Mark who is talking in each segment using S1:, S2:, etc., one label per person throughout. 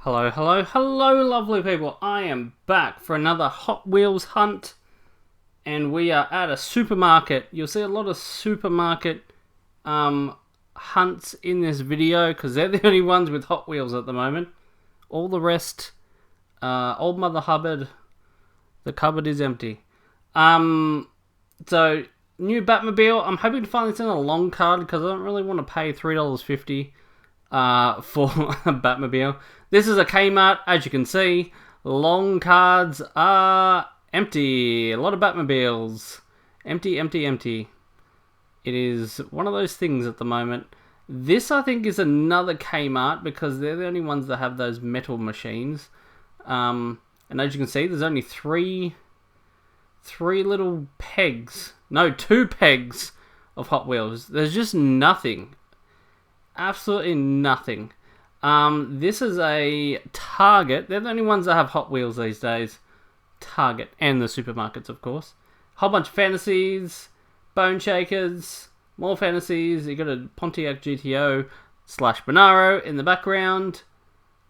S1: Hello, hello, hello, lovely people. I am back for another Hot Wheels hunt, and we are at a supermarket. You'll see a lot of supermarket hunts in this video because they're the only ones with Hot Wheels at the moment. All the rest, Old Mother Hubbard, the cupboard is empty. So new Batmobile. I'm hoping to find this in a long card because I don't really want to pay $3.50 for a Batmobile. This is a Kmart, as you can see. Long cards are empty. A lot of Batmobiles. Empty, empty, empty. It is one of those things at the moment. This, I think, is another Kmart because they're the only ones that have those metal machines. And as you can see, there's only three little pegs. No, 2 pegs of Hot Wheels. There's just nothing. Absolutely nothing. This is a Target. They're the only ones that have Hot Wheels these days. Target and the supermarkets, of course. Whole bunch of fantasies, bone shakers, more fantasies. You got a Pontiac GTO / Bonaro in the background.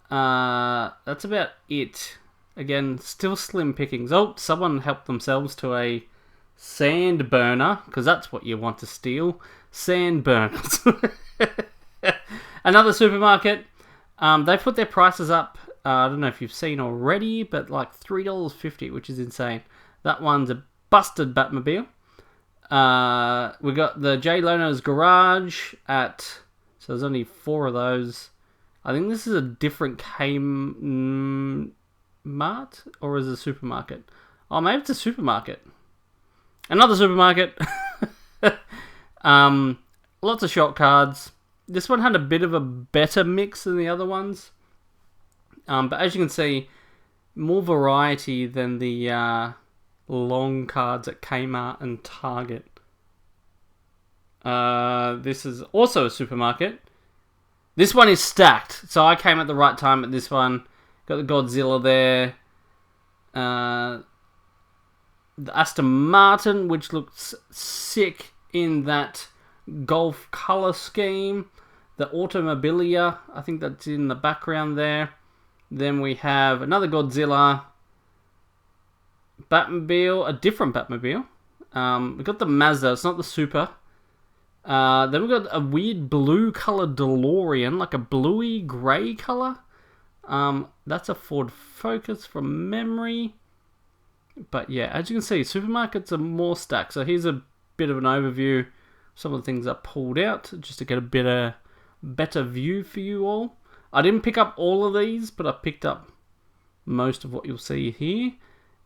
S1: That's about it. Again, still slim pickings. Oh, someone helped themselves to a sand burner because that's what you want to steal. Sand burners. Another supermarket. They put their prices up. I don't know if you've seen already, but like $3.50, which is insane. That one's a busted Batmobile. We got the Jay Leno's Garage at. So there's only 4 of those. I think this is a different Kmart, or is it a supermarket? Oh, maybe it's a supermarket. Another supermarket. Lots of short cards. This one had a bit of a better mix than the other ones. But as you can see, more variety than the long cards at Kmart and Target. This is also a supermarket. This one is stacked, so I came at the right time at this one. Got the Godzilla there. The Aston Martin, which looks sick in that Golf color scheme. The Automobilia, I think that's in the background there. Then we have another Godzilla. Batmobile, a different Batmobile. We got the Mazda, it's not the Super. Then we got a weird blue color DeLorean, like a bluey grey color. That's a Ford Focus from memory. But yeah, as you can see, supermarkets are more stacked. So here's a bit of an overview. Some of the things I pulled out just to get a better view for you all. I didn't pick up all of these, but I picked up most of what you'll see here.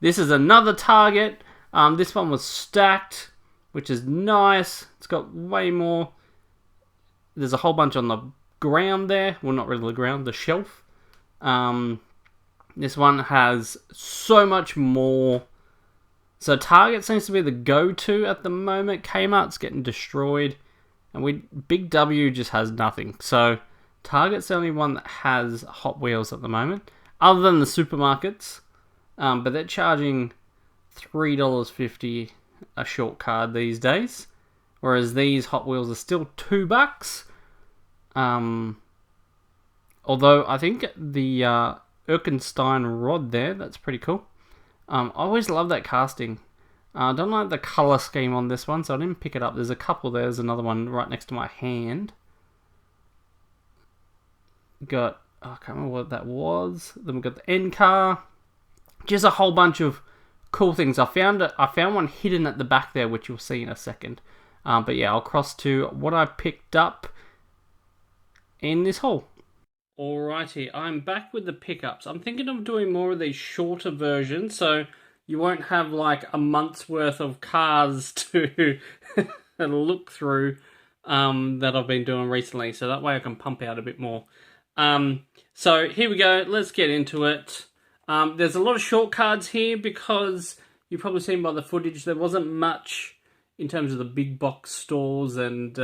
S1: This is another Target. This one was stacked, which is nice. It's got way more. There's a whole bunch on the ground there. Well, not really the ground, the shelf. This one has so much more. So Target seems to be the go-to at the moment. Kmart's getting destroyed. And Big W just has nothing. So Target's the only one that has Hot Wheels at the moment. Other than the supermarkets. But they're charging $3.50 a short card these days. Whereas these Hot Wheels are still $2. Although I think the Erkenstein rod there, that's pretty cool. I always love that casting. I don't like the colour scheme on this one, so I didn't pick it up. There's a couple there. There's another one right next to my hand. I can't remember what that was. Then we got the end car. Just a whole bunch of cool things. I found one hidden at the back there, which you'll see in a second. But yeah, I'll cross to what I picked up in this haul. Alrighty, I'm back with the pickups. I'm thinking of doing more of these shorter versions, so you won't have like a month's worth of cars to look through that I've been doing recently, so that way I can pump out a bit more. So here we go, let's get into it. There's a lot of short cards here because you've probably seen by the footage there wasn't much in terms of the big box stores and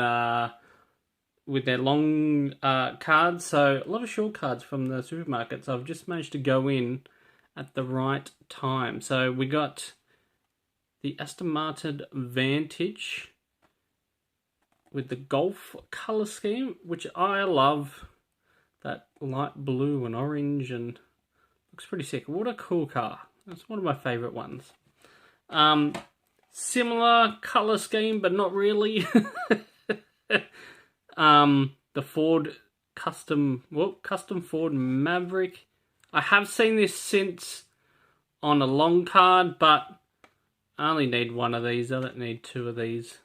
S1: with their long cards, so a lot of short cards from the supermarkets. I've just managed to go in at the right time. So we got the Aston Martin Vantage with the Golf colour scheme, which I love. that light blue and orange, and looks pretty sick. What a cool car. That's one of my favourite ones. Similar colour scheme, but not really. The Ford custom Ford Maverick. I have seen this since on a long card, but I only need one of these. I don't need two of these.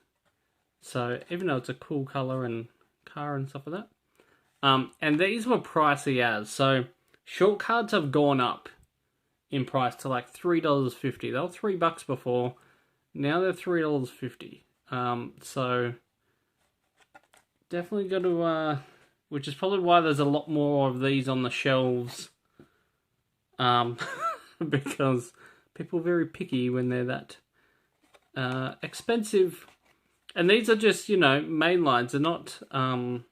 S1: So even though it's a cool colour and car and stuff like that. And these were pricey as. So short cards have gone up in price to like $3.50. They were $3 before. Now they're $3.50. So definitely got to, which is probably why there's a lot more of these on the shelves. Because people are very picky when they're that expensive. And these are just, main lines. They're not, the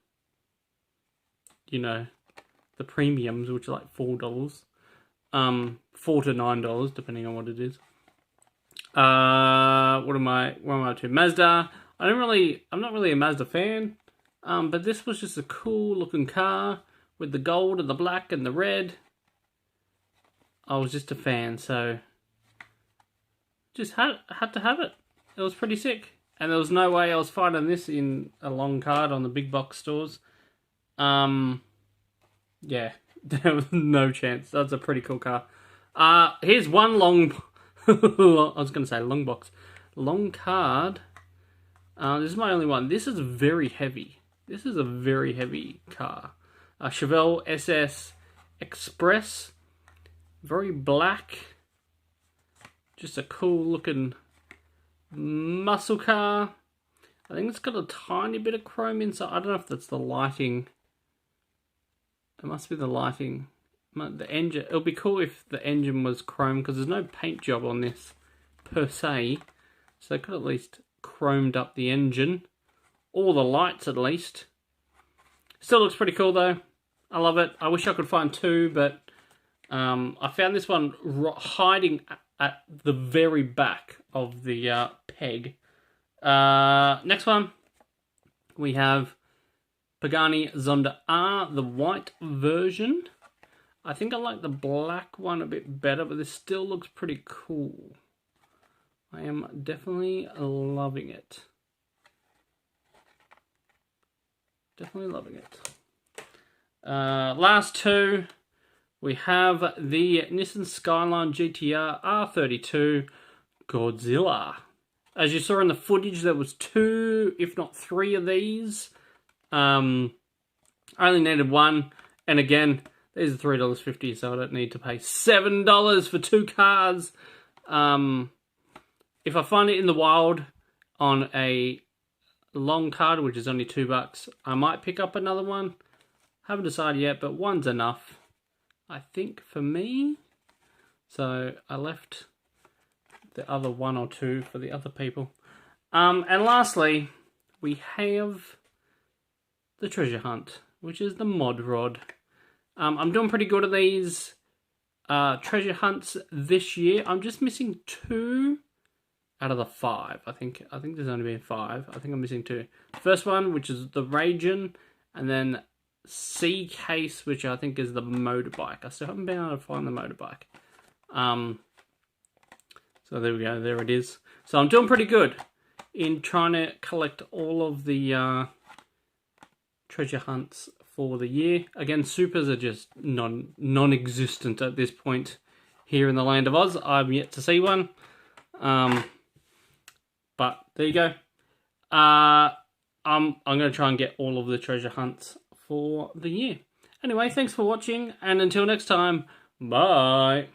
S1: premiums, which are like $4. $4 to $9, depending on what it is. What am I up to? Mazda. I'm not really a Mazda fan. But this was just a cool looking car with the gold and the black and the red. I was just a fan, so just had to have it. It was pretty sick. And there was no way I was finding this in a long card on the big box stores. Yeah, there was no chance. That's a pretty cool car. Here's one long... I was going to say long box. Long card. This is my only one. This is very heavy. This is a very heavy car. Chevelle SS Express. Very black. Just a cool looking muscle car. I think it's got a tiny bit of chrome inside. I don't know if that's the lighting. It must be the lighting. The engine. It would be cool if the engine was chrome, because there's no paint job on this per se. So they could at least chromed up the engine. Or the lights at least. Still looks pretty cool though. I love it. I wish I could find two, but I found this one hiding at the very back of the peg. Next one, we have Pagani Zonda R, the white version. I think I like the black one a bit better, but this still looks pretty cool. I am definitely loving it. Definitely loving it. Last two, we have the Nissan Skyline GTR R32 Godzilla. As you saw in the footage, there was two, if not three of these. I only needed one. And again, these are $3.50, so I don't need to pay $7 for two cars. If I find it in the wild on a long card, which is only $2, I might pick up another one. Haven't decided yet, but one's enough, I think, for me. So I left the other one or two for the other people. And lastly, we have the treasure hunt, which is the mod rod. I'm doing pretty good at these treasure hunts this year. I'm just missing two out of the 5. I think there's only been 5. I think I'm missing 2. First one, which is the Ragin, and then C case, which I think is the motorbike. I still haven't been able to find the motorbike. So there we go. There it is. So I'm doing pretty good in trying to collect all of the treasure hunts for the year. Again, supers are just non-existent at this point here in the land of Oz. I'm yet to see one. But there you go. I'm going to try and get all of the treasure hunts for the year. Anyway, thanks for watching, and until next time, bye.